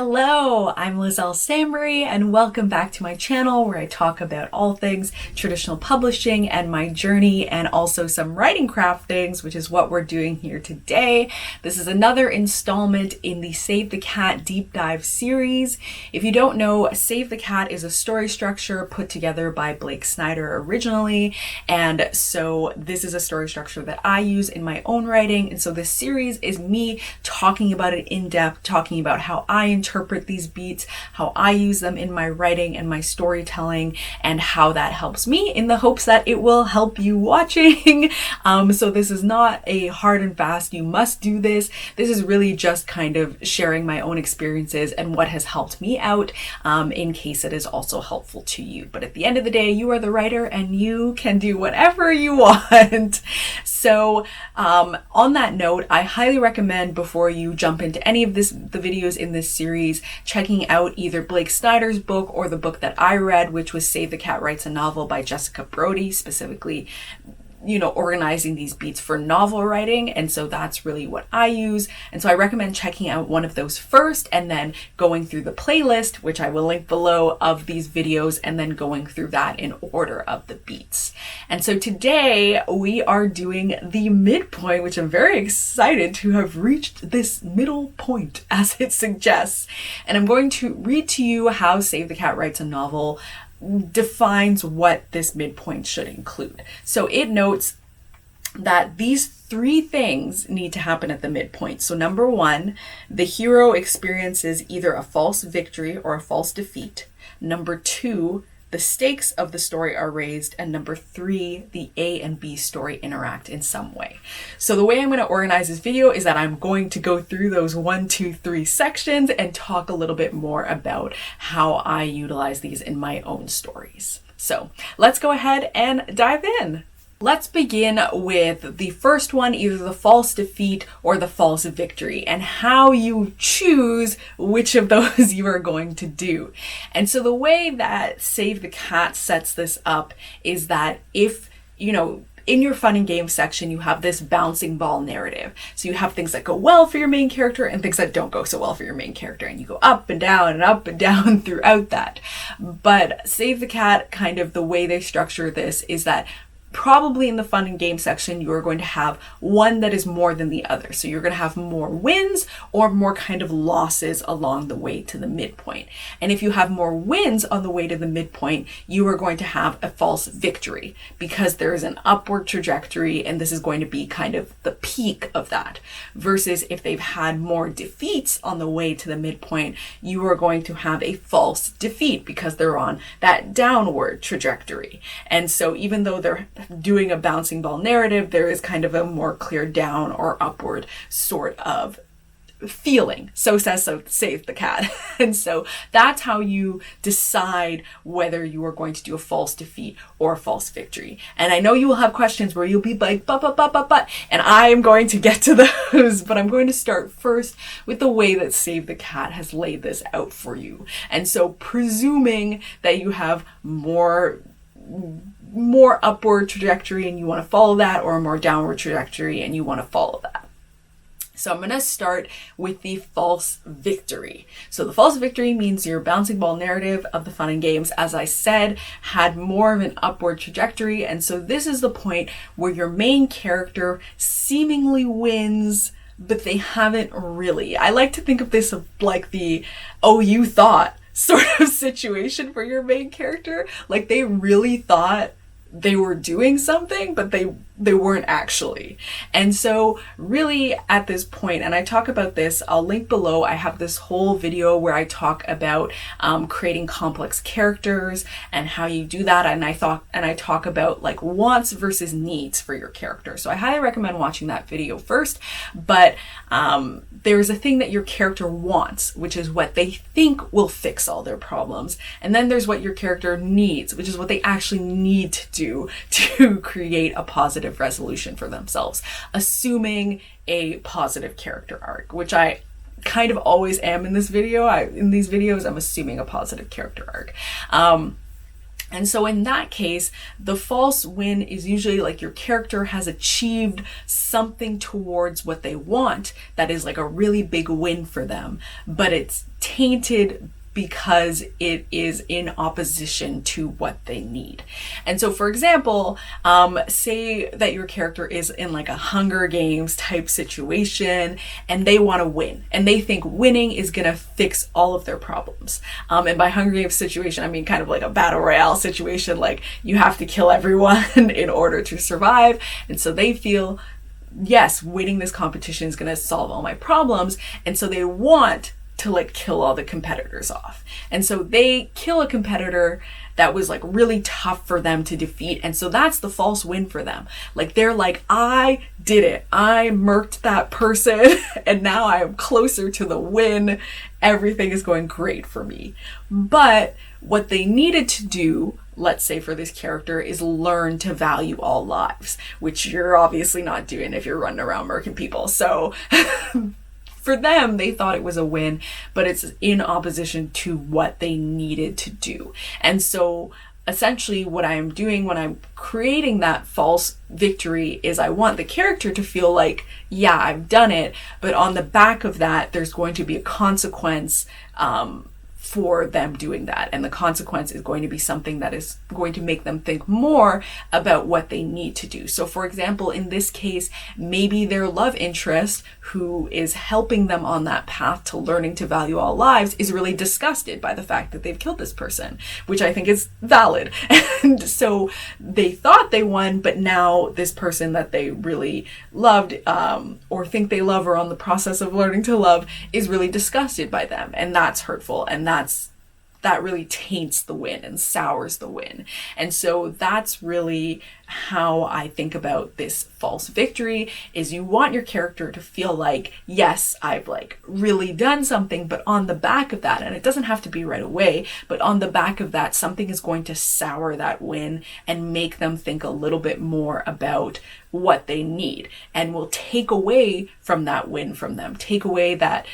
Hello, I'm Liselle Sambury and welcome back to my channel where I talk about all things traditional publishing and my journey and also some writing craft things, which is what we're doing here today. This is another installment in the Save the Cat Deep Dive series. If you don't know, Save the Cat is a story structure put together by Blake Snyder originally, and so this is a story structure that I use in my own writing, and so this series is me talking about it in depth, talking about how I interpret these beats, how I use them in my writing and my storytelling, and how that helps me in the hopes that it will help you watching. So this is not a hard and fast, you must do this. This is really just kind of sharing my own experiences and what has helped me out in case it is also helpful to you. But at the end of the day, you are the writer and you can do whatever you want. So on that note, I highly recommend before you jump into any of the videos in this series, checking out either Blake Snyder's book or the book that I read, which was Save the Cat Writes a Novel by Jessica Brody, specifically, organizing these beats for novel writing. And so that's really what I use. And so I recommend checking out one of those first and then going through the playlist, which I will link below, of these videos, and then going through that in order of the beats. And so today we are doing the midpoint, which I'm very excited to have reached this middle point as it suggests. And I'm going to read to you how Save the Cat Writes a Novel defines what this midpoint should include. So it notes that these three things need to happen at the midpoint. So number one, the hero experiences either a false victory or a false defeat. Number two, the stakes of the story are raised. And number three, the A and B story interact in some way. So the way I'm going to organize this video is that I'm going to go through those 1, 2, 3 sections and talk a little bit more about how I utilize these in my own stories. So let's go ahead and dive in. Let's begin with the first one, either the false defeat or the false victory, and how you choose which of those you are going to do. And so the way that Save the Cat sets this up is that if, in your fun and games section, you have this bouncing ball narrative. So you have things that go well for your main character and things that don't go so well for your main character. And you go up and down throughout that. But Save the Cat, kind of the way they structure this is that probably in the fun and game section, you're going to have one that is more than the other. So you're going to have more wins or more kind of losses along the way to the midpoint. And if you have more wins on the way to the midpoint, you are going to have a false victory because there is an upward trajectory and this is going to be kind of the peak of that. Versus if they've had more defeats on the way to the midpoint, you are going to have a false defeat because they're on that downward trajectory. And so even though they're doing a bouncing ball narrative, there is kind of a more clear down or upward sort of feeling. So says so Save the Cat. And so that's how you decide whether you are going to do a false defeat or a false victory. And I know you will have questions where you'll be like, but, and I am going to get to those, but I'm going to start first with the way that Save the Cat has laid this out for you. And so presuming that you have more upward trajectory and you want to follow that, or a more downward trajectory and you want to follow that. So I'm going to start with the false victory. So the false victory means your bouncing ball narrative of the fun and games, as I said, had more of an upward trajectory. And so this is the point where your main character seemingly wins, but they haven't really. I like to think of this of like the, oh, you thought sort of situation for your main character. Like they really thought they were doing something, but they weren't actually. And so really at this point, and I talk about this, I'll link below, I have this whole video where I talk about creating complex characters and how you do that. And I talk about like wants versus needs for your character. So I highly recommend watching that video first. But there's a thing that your character wants, which is what they think will fix all their problems. And then there's what your character needs, which is what they actually need to do to create a positive resolution for themselves, assuming a positive character arc, which I kind of always am in this video. In these videos, I'm assuming a positive character arc. And so in that case, the false win is usually like your character has achieved something towards what they want that is like a really big win for them, but it's tainted because it is in opposition to what they need. And so, for example, say that your character is in like a Hunger Games type situation and they want to win and they think winning is going to fix all of their problems. And by Hunger Games situation, I mean kind of like a battle royale situation, like you have to kill everyone in order to survive. And so they feel, yes, winning this competition is going to solve all my problems. And so they want to like kill all the competitors off. And so they kill a competitor that was like really tough for them to defeat. And so that's the false win for them. Like they're like, I did it. I murked that person and now I am closer to the win. Everything is going great for me. But what they needed to do, let's say for this character, is learn to value all lives, which you're obviously not doing if you're running around murking people. So for them, they thought it was a win, but it's in opposition to what they needed to do. And so essentially what I am doing when I'm creating that false victory is I want the character to feel like, yeah, I've done it, but on the back of that, there's going to be a consequence for them doing that. And the consequence is going to be something that is going to make them think more about what they need to do. So for example, in this case, maybe their love interest, who is helping them on that path to learning to value all lives, is really disgusted by the fact that they've killed this person, which I think is valid. And so they thought they won, but now this person that they really loved, or think they love, or on the process of learning to love, is really disgusted by them. And that's hurtful. And that really taints the win and sours the win. And so that's really how I think about this false victory, is you want your character to feel like, yes, I've like really done something, but on the back of that, and it doesn't have to be right away, but on the back of that, something is going to sour that win and make them think a little bit more about what they need, and will take away from that win from them, take away that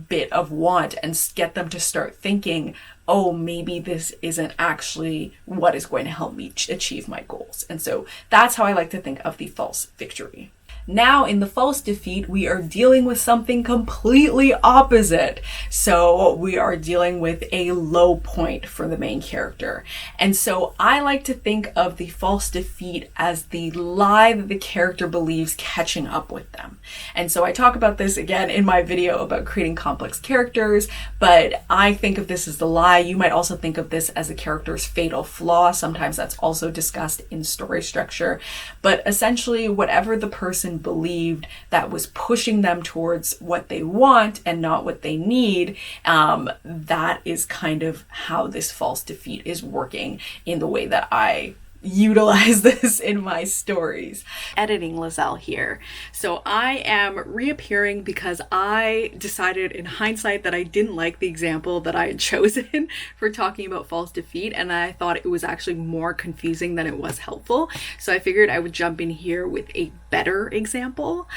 bit of want, and get them to start thinking, oh, maybe this isn't actually what is going to help me achieve my goals. And so that's how I like to think of the false victory. Now in the false defeat, we are dealing with something completely opposite. So we are dealing with a low point for the main character. And so I like to think of the false defeat as the lie that the character believes catching up with them. And so I talk about this again in my video about creating complex characters, but I think of this as the lie. You might also think of this as a character's fatal flaw. Sometimes that's also discussed in story structure. But essentially, whatever the person believed that was pushing them towards what they want and not what they need, that is kind of how this false defeat is working in the way that I utilize this in my stories. Editing Liselle here. So I am reappearing because I decided in hindsight that I didn't like the example that I had chosen for talking about false defeat, and I thought it was actually more confusing than it was helpful. So I figured I would jump in here with a better example.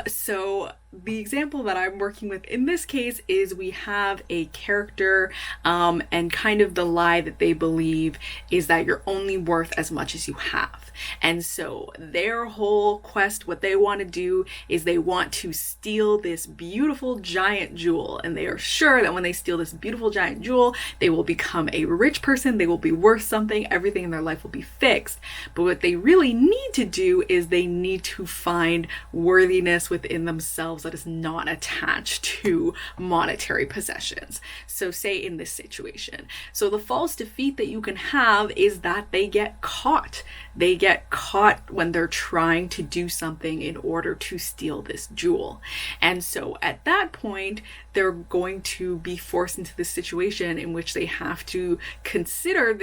So the example that I'm working with in this case is we have a character and kind of the lie that they believe is that you're only worth as much as you have. And so their whole quest, what they want to do is they want to steal this beautiful giant jewel. And they are sure that when they steal this beautiful giant jewel, they will become a rich person, they will be worth something, everything in their life will be fixed. But what they really need to do is they need to find worthiness within themselves that is not attached to monetary possessions. So say in this situation. So the false defeat that you can have is that they get caught. They get caught when they're trying to do something in order to steal this jewel. And so at that point, they're going to be forced into this situation in which they have to reconsider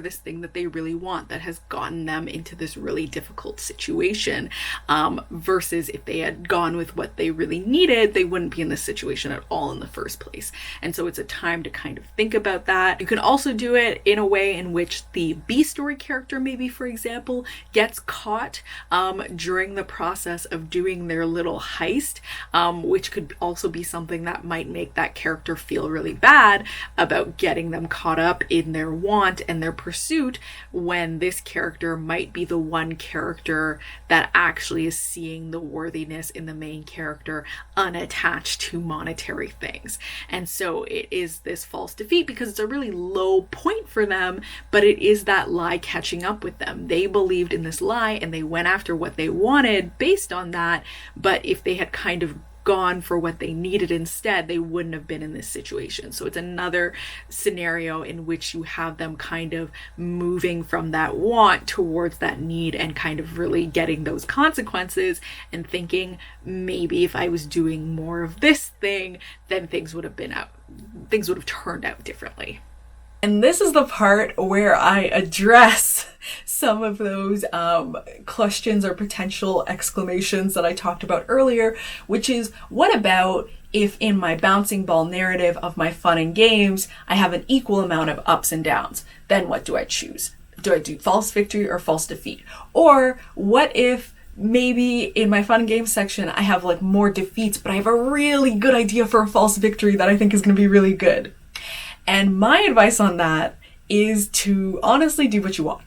this thing that they really want that has gotten them into this really difficult situation, versus if they had gone with what they really needed, they wouldn't be in this situation at all in the first place. And so it's a time to kind of think about that. You can also do it in a way in which the B story character may maybe, for example, gets caught during the process of doing their little heist, which could also be something that might make that character feel really bad about getting them caught up in their want and their pursuit, when this character might be the one character that actually is seeing the worthiness in the main character unattached to monetary things. And so it is this false defeat because it's a really low point for them, but it is that lie catching up with them. They believed in this lie and they went after what they wanted based on that, but if they had kind of gone for what they needed instead, they wouldn't have been in this situation. So it's another scenario in which you have them kind of moving from that want towards that need and kind of really getting those consequences and thinking, maybe if I was doing more of this thing, then things would have turned out differently. And this is the part where I address some of those questions or potential exclamations that I talked about earlier, which is, what about if in my bouncing ball narrative of my fun and games, I have an equal amount of ups and downs? Then what do I choose? Do I do false victory or false defeat? Or what if maybe in my fun and games section, I have like more defeats, but I have a really good idea for a false victory that I think is going to be really good? And my advice on that is to honestly do what you want.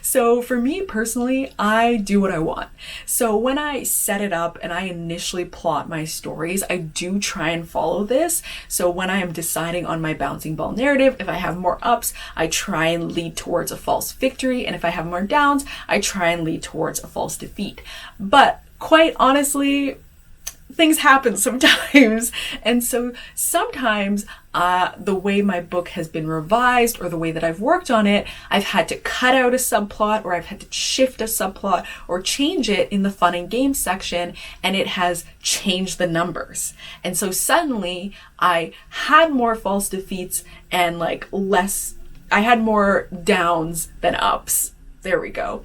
So for me personally, I do what I want. So when I set it up and I initially plot my stories, I do try and follow this. So when I am deciding on my bouncing ball narrative, if I have more ups, I try and lead towards a false victory. And if I have more downs, I try and lead towards a false defeat. But quite honestly, things happen sometimes. And so sometimes the way my book has been revised or the way that I've worked on it, I've had to cut out a subplot, or I've had to shift a subplot or change it in the fun and games section, and it has changed the numbers. And so suddenly I had more false defeats and I had more downs than ups. There we go.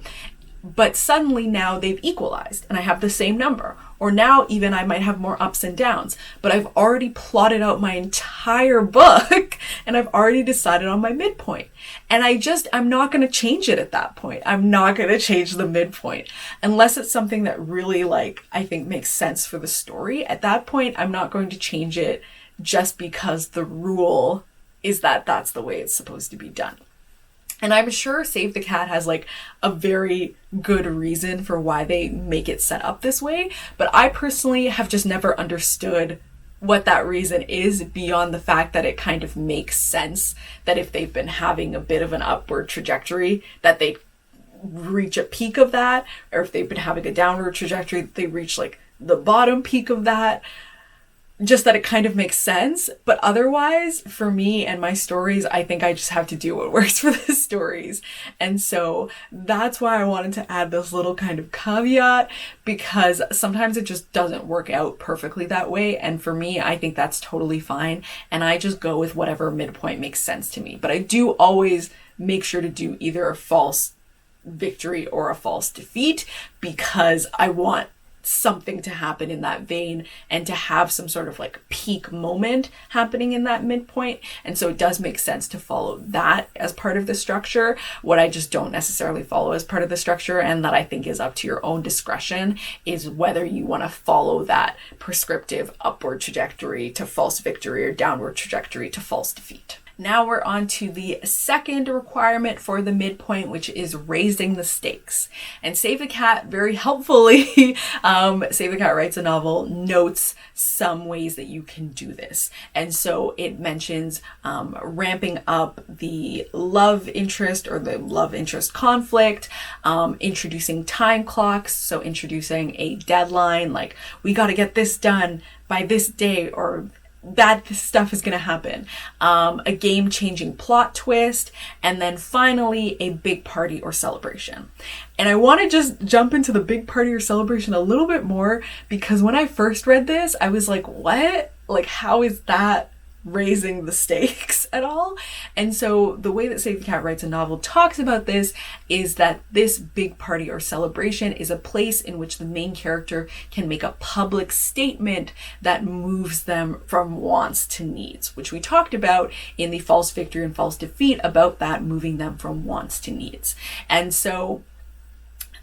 But suddenly now they've equalized and I have the same number. Or now even I might have more ups and downs, but I've already plotted out my entire book and I've already decided on my midpoint. And I'm not going to change it at that point. I'm not going to change the midpoint unless it's something that really I think makes sense for the story. At that point, I'm not going to change it just because the rule is that that's the way it's supposed to be done. And I'm sure Save the Cat has a very good reason for why they make it set up this way. But I personally have just never understood what that reason is, beyond the fact that it kind of makes sense that if they've been having a bit of an upward trajectory, that they reach a peak of that, or if they've been having a downward trajectory, they reach the bottom peak of that. Just that it kind of makes sense. But otherwise, for me and my stories, I think I just have to do what works for the stories. And so that's why I wanted to add this little kind of caveat, because sometimes it just doesn't work out perfectly that way. And for me, I think that's totally fine. And I just go with whatever midpoint makes sense to me. But I do always make sure to do either a false victory or a false defeat, because I want something to happen in that vein and to have some sort of peak moment happening in that midpoint. And so it does make sense to follow that as part of the structure. What I just don't necessarily follow as part of the structure, and that I think is up to your own discretion, is whether you want to follow that prescriptive upward trajectory to false victory or downward trajectory to false defeat. Now we're on to the second requirement for the midpoint, which is raising the stakes. And Save the Cat, very helpfully, Save the Cat Writes a Novel, notes some ways that you can do this. And so it mentions ramping up the love interest or the love interest conflict, introducing time clocks, so introducing a deadline, we got to get this done by this day, or bad stuff is going to happen, a game-changing plot twist, and then finally a big party or celebration. And I want to just jump into the big party or celebration a little bit more, because when I first read this, I was like, what? How is that raising the stakes at all. And so the way that Save the Cat Writes a Novel talks about this is that this big party or celebration is a place in which the main character can make a public statement that moves them from wants to needs, which we talked about in the False Victory and False Defeat, about that moving them from wants to needs. And so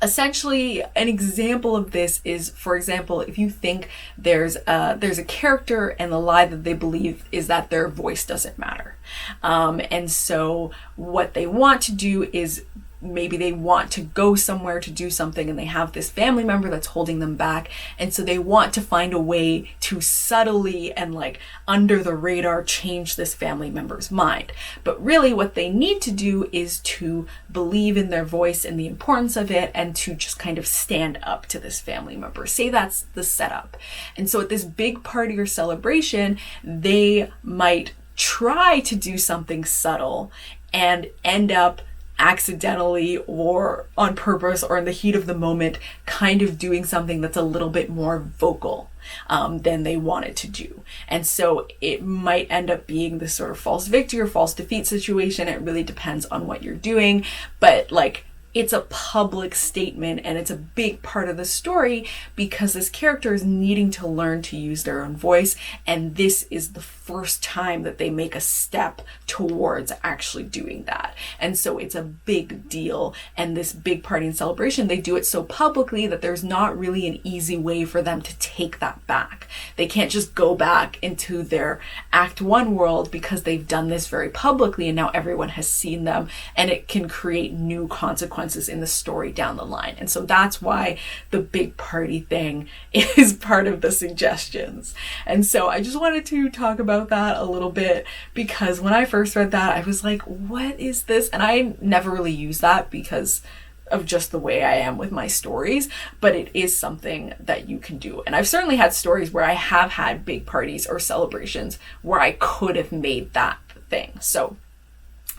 essentially, an example of this is, for example, if you think there's a character and the lie that they believe is that their voice doesn't matter. And so what they want to do is, maybe they want to go somewhere to do something and they have this family member that's holding them back. And so they want to find a way to subtly and like under the radar change this family member's mind. But really what they need to do is to believe in their voice and the importance of it, and to just kind of stand up to this family member. Say that's the setup. And so at this big party or celebration, they might try to do something subtle and end up accidentally or on purpose or in the heat of the moment kind of doing something that's a little bit more vocal than they wanted to do. And so it might end up being this sort of false victory or false defeat situation. It really depends on what you're doing, but like, it's a public statement and it's a big part of the story because this character is needing to learn to use their own voice, and this is the first time that they make a step towards actually doing that. And so it's a big deal, and this big party and celebration, they do it so publicly that there's not really an easy way for them to take that back. They can't just go back into their Act 1 world because they've done this very publicly and now everyone has seen them, and it can create new consequences in the story down the line. And so that's why the big party thing is part of the suggestions. And so I just wanted to talk about that a little bit, because when I first read that, I was like, what is this? And I never really use that because of just the way I am with my stories, but it is something that you can do. And I've certainly had stories where I have had big parties or celebrations where I could have made that thing. So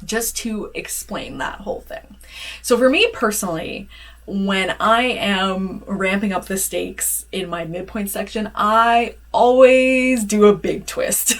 just to explain that whole thing. So for me personally, when I am ramping up the stakes in my midpoint section, I always do a big twist.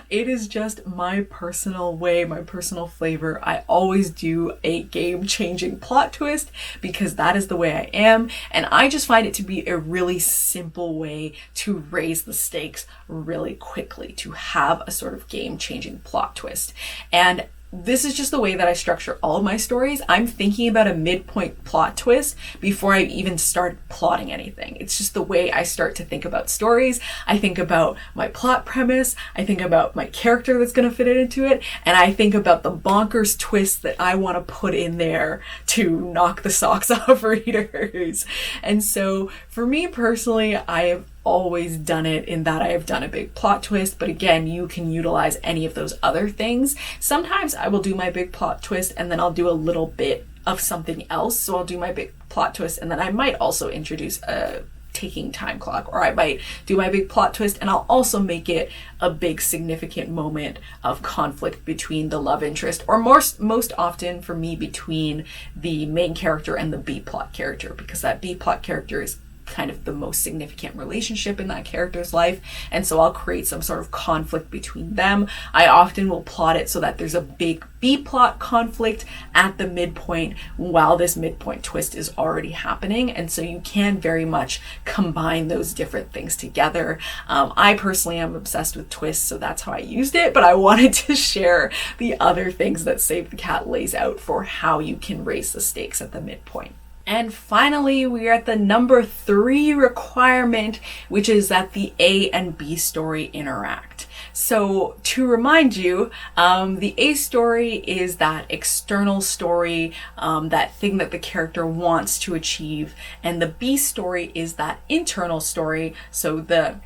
It is just my personal way, my personal flavor. I always do a game-changing plot twist because that is the way I am, and I just find it to be a really simple way to raise the stakes really quickly, to have a sort of game-changing plot twist. And this is just the way that I structure all of my stories. I'm thinking about a midpoint plot twist before I even start plotting anything. It's just the way I start to think about stories. I think about my plot premise, I think about my character that's going to fit into it, and I think about the bonkers twist that I want to put in there to knock the socks off readers. And so for me personally, I have always done it in that I have done a big plot twist, but again, you can utilize any of those other things. Sometimes I will do my big plot twist and then I'll do a little bit of something else. So I'll do my big plot twist and then I might also introduce a ticking time clock, or I might do my big plot twist and I'll also make it a big significant moment of conflict between the love interest, or most often for me between the main character and the B plot character, because that B plot character is kind of the most significant relationship in that character's life, and so I'll create some sort of conflict between them. I often will plot it so that there's a big B-plot conflict at the midpoint while this midpoint twist is already happening, and so you can very much combine those different things together. I personally am obsessed with twists, so that's how I used it, but I wanted to share the other things that Save the Cat lays out for how you can raise the stakes at the midpoint. And finally, we are at the number 3 requirement, which is that the A and B story interact. So to remind you, the A story is that external story, that thing that the character wants to achieve, and the B story is that internal story, so the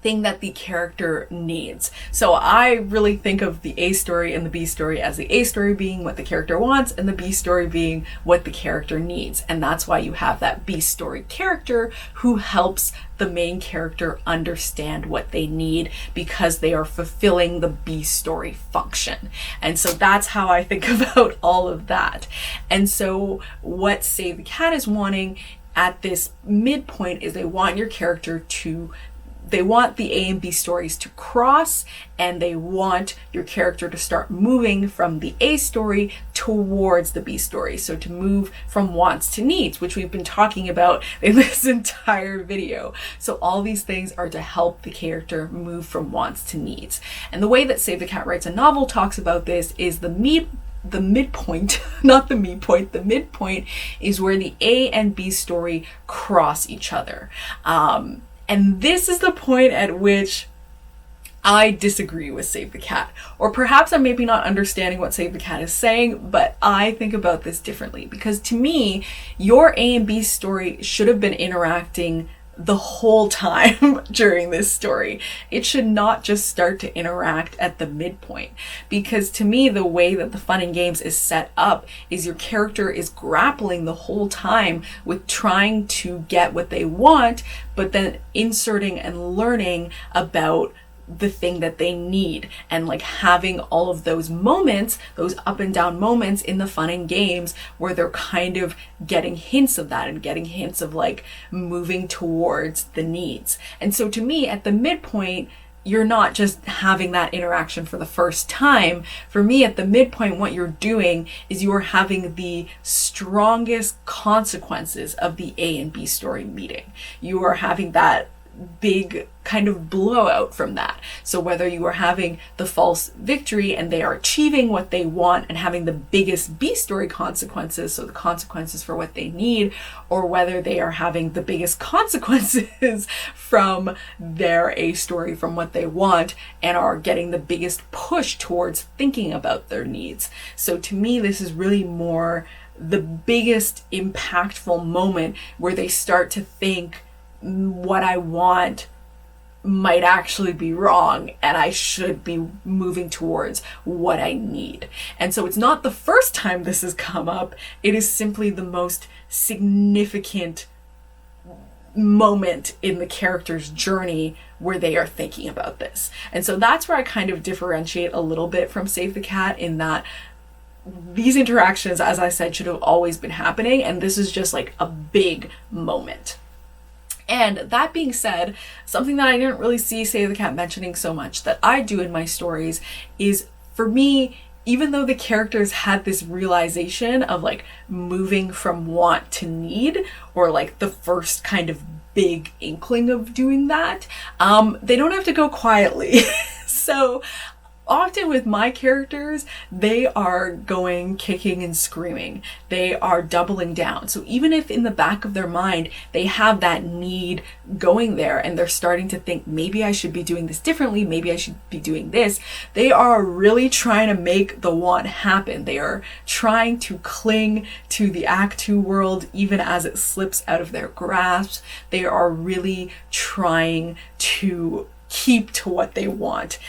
thing that the character needs. So I really think of the A story and the B story as the A story being what the character wants and the B story being what the character needs. And that's why you have that B story character who helps the main character understand what they need because they are fulfilling the B story function. And so that's how I think about all of that. And so what Save the Cat is wanting at this midpoint is they want your character to they want the A and B stories to cross, and they want your character to start moving from the A story towards the B story. So to move from wants to needs, which we've been talking about in this entire video. So all these things are to help the character move from wants to needs. And the way that Save the Cat Writes a Novel talks about this is the midpoint, not the midpoint, the midpoint is where the A and B story cross each other. And this is the point at which I disagree with Save the Cat. Or perhaps I'm maybe not understanding what Save the Cat is saying, but I think about this differently. Because to me, your A and B story should have been interacting the whole time during this story. It should not just start to interact at the midpoint. Because to me, the way that the fun and games is set up is your character is grappling the whole time with trying to get what they want, but then inserting and learning about the thing that they need, and like having all of those moments, those up and down moments in the fun and games where they're kind of getting hints of that and getting hints of like moving towards the needs. And so to me, at the midpoint, you're not just having that interaction for the first time. For me, at the midpoint, what you're doing is you're having the strongest consequences of the A and B story meeting. You are having that big kind of blowout from that. So whether you are having the false victory and they are achieving what they want and having the biggest B story consequences, so the consequences for what they need, or whether they are having the biggest consequences from their A story, from what they want, and are getting the biggest push towards thinking about their needs. So to me, this is really more the biggest impactful moment where they start to think, what I want might actually be wrong and I should be moving towards what I need. And so it's not the first time this has come up, it is simply the most significant moment in the character's journey where they are thinking about this. And so that's where I kind of differentiate a little bit from Save the Cat, in that these interactions, as I said, should have always been happening, and this is just like a big moment. And that being said, something that I didn't really see Save the Cat mentioning so much that I do in my stories is, for me, even though the characters had this realization of like moving from want to need, or like the first kind of big inkling of doing that, they don't have to go quietly. So often with my characters, they are going kicking and screaming. They are doubling down. So even if in the back of their mind, they have that need going there and they're starting to think, maybe I should be doing this differently, maybe I should be doing this, they are really trying to make the want happen. They are trying to cling to the Act 2 world even as it slips out of their grasp. They are really trying to keep to what they want,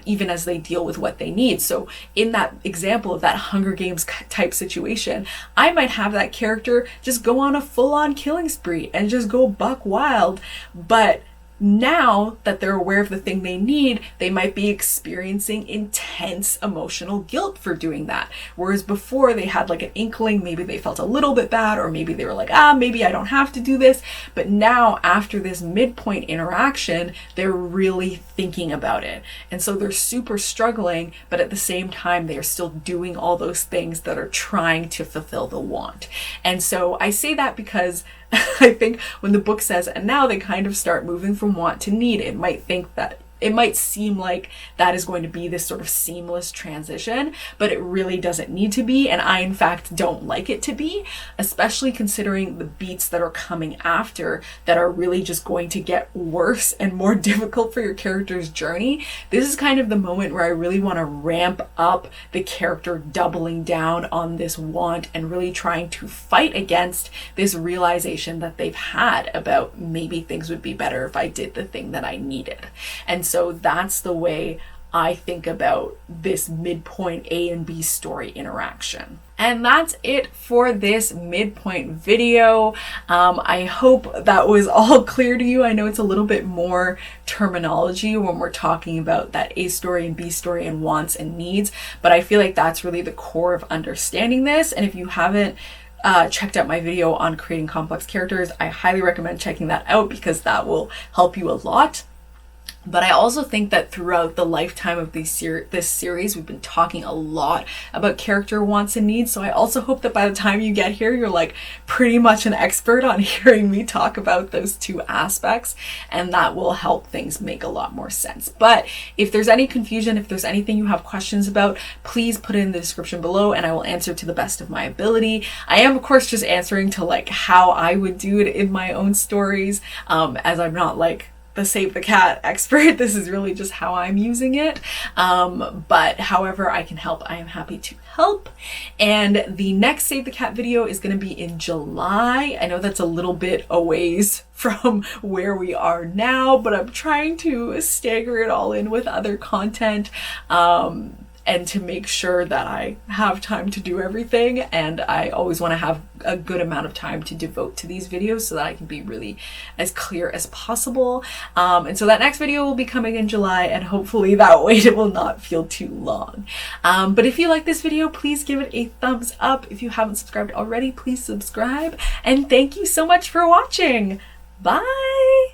even as they deal with what they need. So in that example of that Hunger Games type situation, I might have that character just go on a full-on killing spree and just go buck wild, but now that they're aware of the thing they need, they might be experiencing intense emotional guilt for doing that. Whereas before they had like an inkling, maybe they felt a little bit bad, or maybe they were like, maybe I don't have to do this. But now after this midpoint interaction, they're really thinking about it. And so they're super struggling, but at the same time, they are still doing all those things that are trying to fulfill the want. And so I say that because I think when the book says, and now they kind of start moving from want to need, it might seem like that is going to be this sort of seamless transition, but it really doesn't need to be. And I, in fact, don't like it to be, especially considering the beats that are coming after that are really just going to get worse and more difficult for your character's journey. This is kind of the moment where I really want to ramp up the character doubling down on this want and really trying to fight against this realization that they've had about maybe things would be better if I did the thing that I needed. And so that's the way I think about this midpoint A and B story interaction. And that's it for this midpoint video. I hope that was all clear to you. I know it's a little bit more terminology when we're talking about that A story and B story and wants and needs, but I feel like that's really the core of understanding this. And if you haven't checked out my video on creating complex characters, I highly recommend checking that out because that will help you a lot. But I also think that throughout the lifetime of this series, we've been talking a lot about character wants and needs. So I also hope that by the time you get here, you're like pretty much an expert on hearing me talk about those two aspects. And that will help things make a lot more sense. But if there's any confusion, if there's anything you have questions about, please put it in the description below and I will answer to the best of my ability. I am, of course, just answering to like how I would do it in my own stories, as I'm not like the Save the Cat expert. This is really just how I'm using it. But however I can help, I am happy to help. And the next Save the Cat video is going to be in July. I know that's a little bit a ways from where we are now, but I'm trying to stagger it all in with other content. And to make sure that I have time to do everything. And I always want to have a good amount of time to devote to these videos so that I can be really as clear as possible. And so that next video will be coming in July, and hopefully that way it will not feel too long. But if you like this video, please give it a thumbs up. If you haven't subscribed already, please subscribe. And thank you so much for watching. Bye!